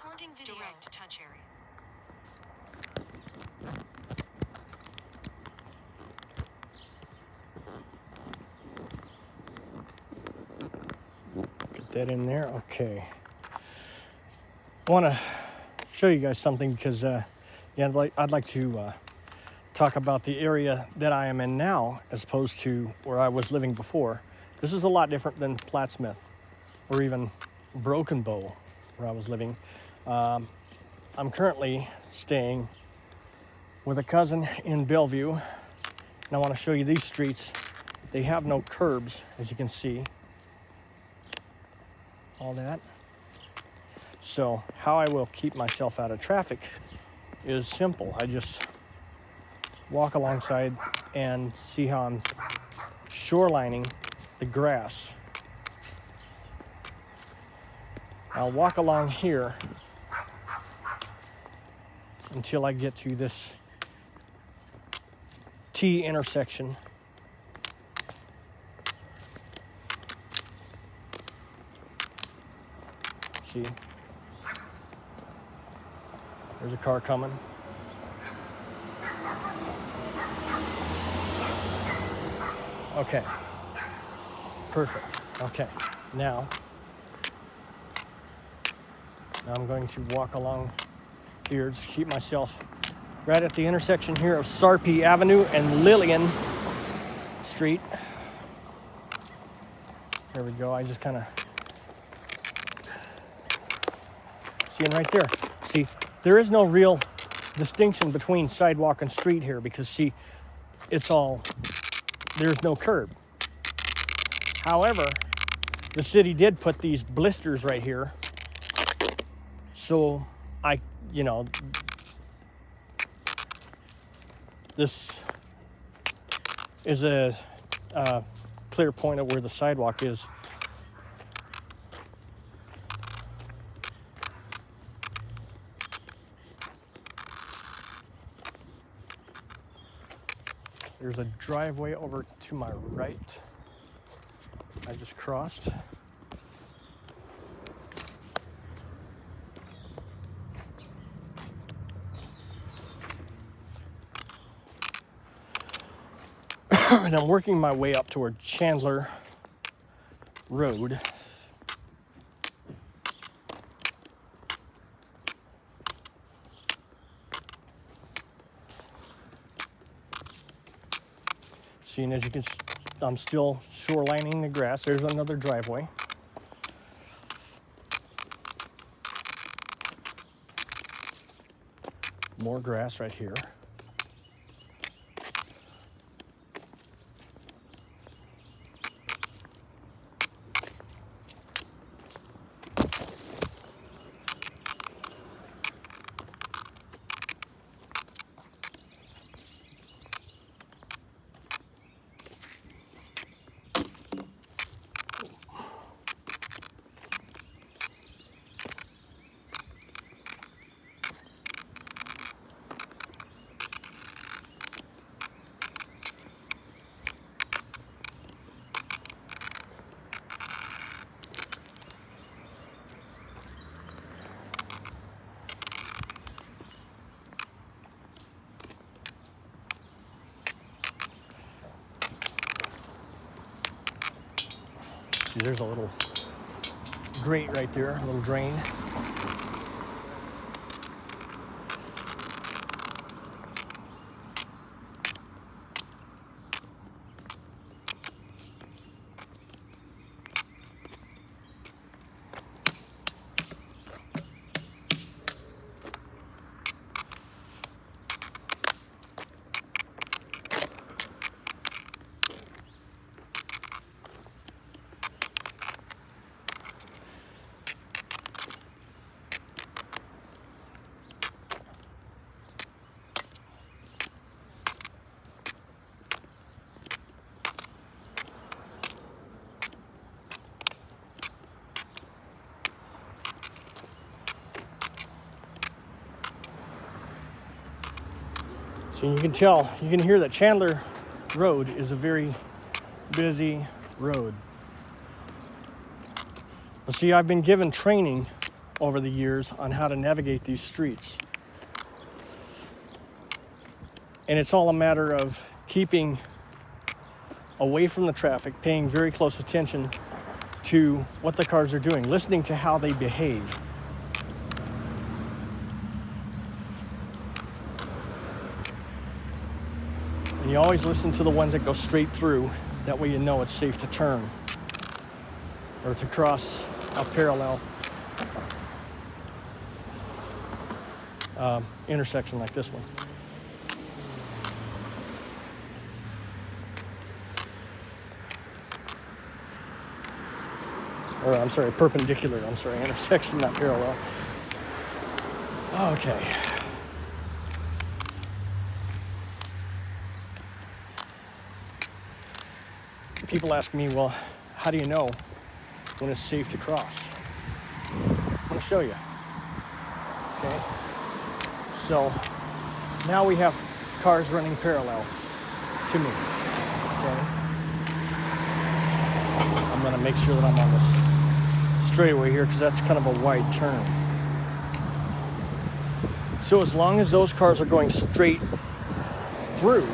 Recording video. Direct touch area. Get that in there. Okay. I want to show you guys something because yeah, I'd like to talk about the area that I am in now as opposed to where I was living before. This is a lot different than Plattsmouth or even Broken Bow where I was living. I'm currently staying with a cousin in Bellevue, and I want to show you these streets. They have no curbs, as you can see. All that. So how I will keep myself out of traffic is simple. I just walk alongside and see how I'm shorelining the grass. I'll walk along here until I get to this T intersection. See? There's a car coming. Okay. Perfect. Okay. Now I'm going to walk along here, just keep myself right at the intersection here of Sarpy Avenue and Lillian Street. There we go. I just kind of seeing right there. See, there is no real distinction between sidewalk and street here because see, it's all, there's no curb. However, the city did put these blisters right here. So this is a clear point of where the sidewalk is. There's a driveway over to my right. I just crossed. And I'm working my way up toward Chandler Road. Seeing as you can, I'm still shorelining the grass. There's another driveway. More grass right here. See, there's a little grate right there, a little drain. So you can hear that Chandler Road is a very busy road. Well, see, I've been given training over the years on how to navigate these streets. And it's all a matter of keeping away from the traffic, paying very close attention to what the cars are doing, listening to how they behave. And you always listen to the ones that go straight through. That way you know it's safe to turn or to cross a parallel intersection like this one. Or I'm sorry, perpendicular, intersection, not parallel. Okay. People ask me, well, how do you know when it's safe to cross? I'm going to show you. Okay. So now we have cars running parallel to me. Okay. I'm going to make sure that I'm on this straightaway here because that's kind of a wide turn. So as long as those cars are going straight through,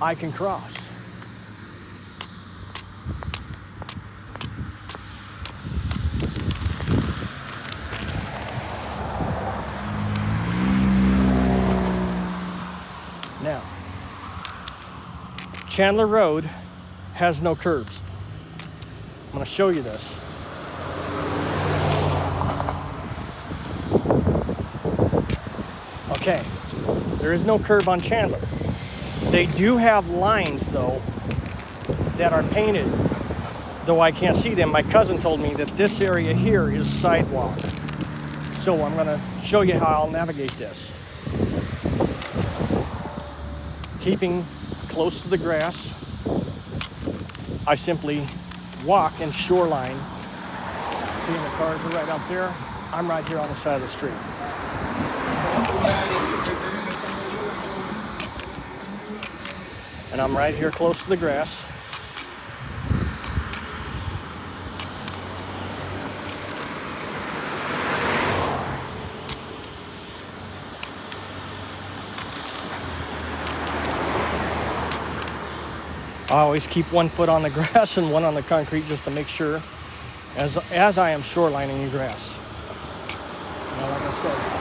I can cross. Now, Chandler Road has no curbs. I'm going to show you this. Okay, there is no curb on Chandler. They do have lines, though, that are painted, though I can't see them. My cousin told me that this area here is sidewalk. So I'm going to show you how I'll navigate this. Keeping close to the grass, I simply walk in shoreline. Seeing the cars are right up there. I'm right here on the side of the street. And I'm right here close to the grass. I always keep one foot on the grass and one on the concrete just to make sure as I am shorelining the grass. Now, like I said,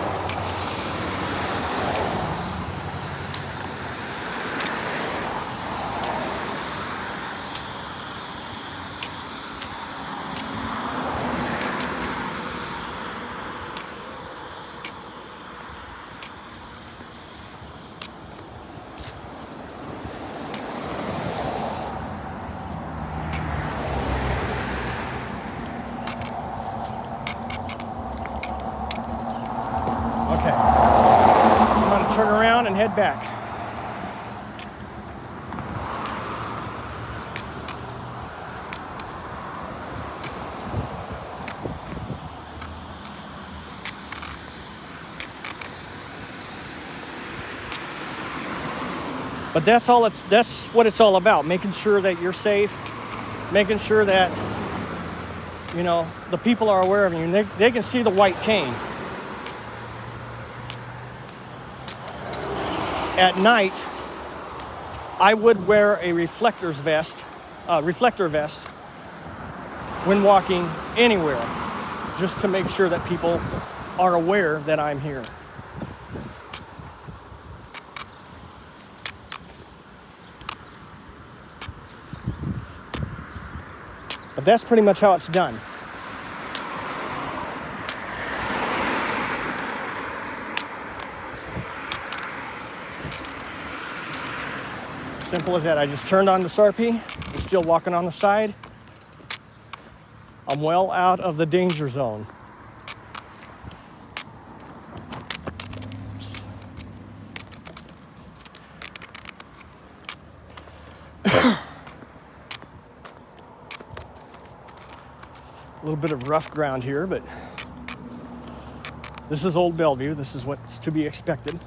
turn around and head back. But that's what it's all about, making sure that you're safe, making sure that, you know, the people are aware of you and they can see the white cane. At night, I would wear a reflector vest when walking anywhere, just to make sure that people are aware that I'm here. But that's pretty much how it's done. Simple as that. I just turned on the Sarpy. I'm still walking on the side. I'm well out of the danger zone. A little bit of rough ground here, but this is Old Bellevue. This is what's to be expected.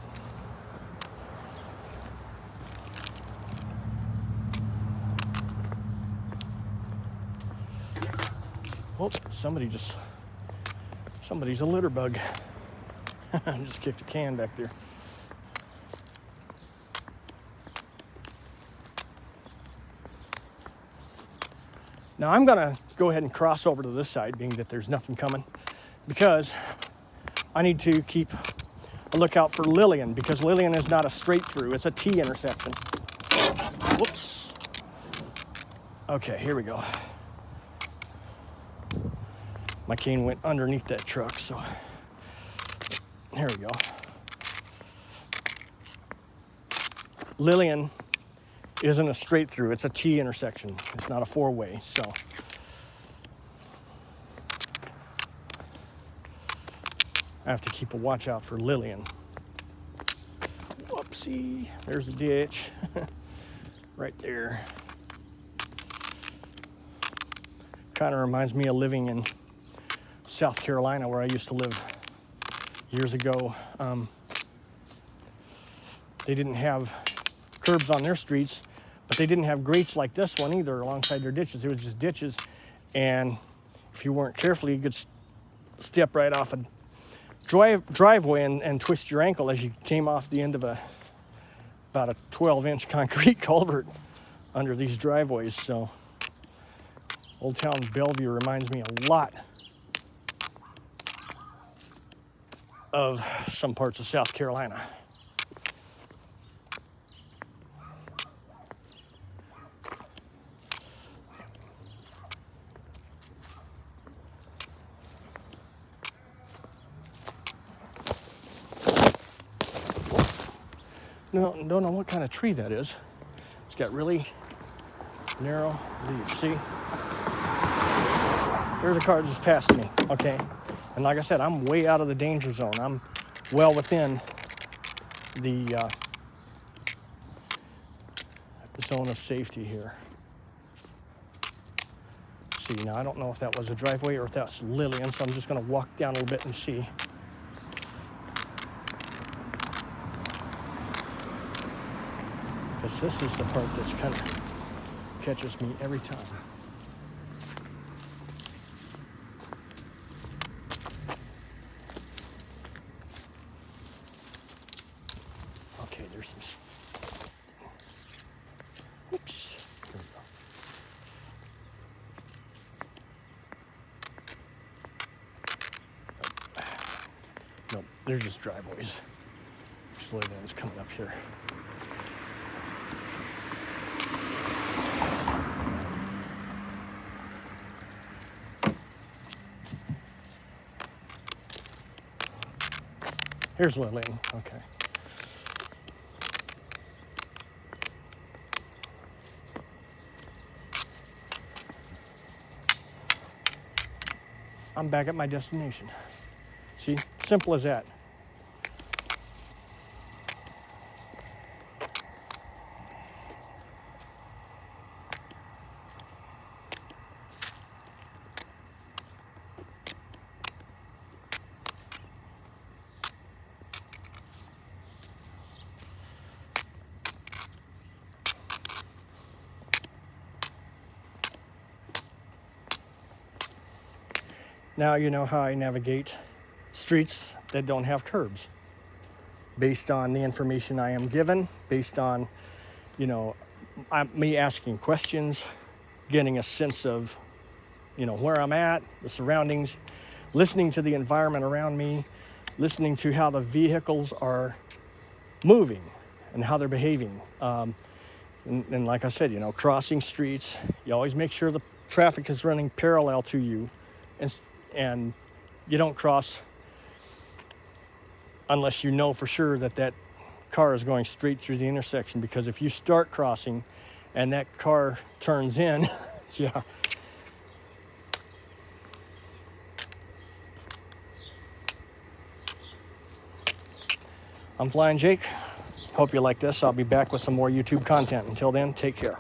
Oh, somebody just Somebody's a litter bug. I just kicked a can back there. Now I'm gonna go ahead and cross over to this side, being that there's nothing coming, because I need to keep a lookout for Lillian, because Lillian is not a straight through, it's a T intersection. Whoops. Okay, here we go. My cane went underneath that truck, so here we go. Lillian isn't a straight through, it's a T intersection. It's not a four-way, so. I have to keep a watch out for Lillian. Whoopsie, there's a ditch. Right there. Kind of reminds me of living in South Carolina, where I used to live years ago. They didn't have curbs on their streets, but they didn't have grates like this one either alongside their ditches. It was just ditches, and if you weren't careful, you could step right off a driveway and twist your ankle as you came off the end of about a 12-inch concrete culvert under these driveways. So Old Town Bellevue reminds me a lot of some parts of South Carolina. No, don't know what kind of tree that is. It's got really narrow leaves. See? There's a car just passed me. Okay. And like I said, I'm way out of the danger zone. I'm well within the zone of safety here. See, now I don't know if that was a driveway or if that's Lillian, so I'm just going to walk down a little bit and see. Because this is the part that's kind of catches me every time. Okay, there's some. Oops. There we go. Nope, they're just driveways. Just Lillian's coming up here. Here's Lillian, okay. I'm back at my destination. See, simple as that. Now you know how I navigate streets that don't have curbs, based on the information I am given, based on, me asking questions, getting a sense of, where I'm at, the surroundings, listening to the environment around me, listening to how the vehicles are moving and how they're behaving. And like I said, crossing streets, you always make sure the traffic is running parallel to you, and you don't cross unless you know for sure that car is going straight through the intersection, because if you start crossing and that car turns in, yeah. I'm Flying Jake. Hope you like this. I'll be back with some more YouTube content. Until then, take care.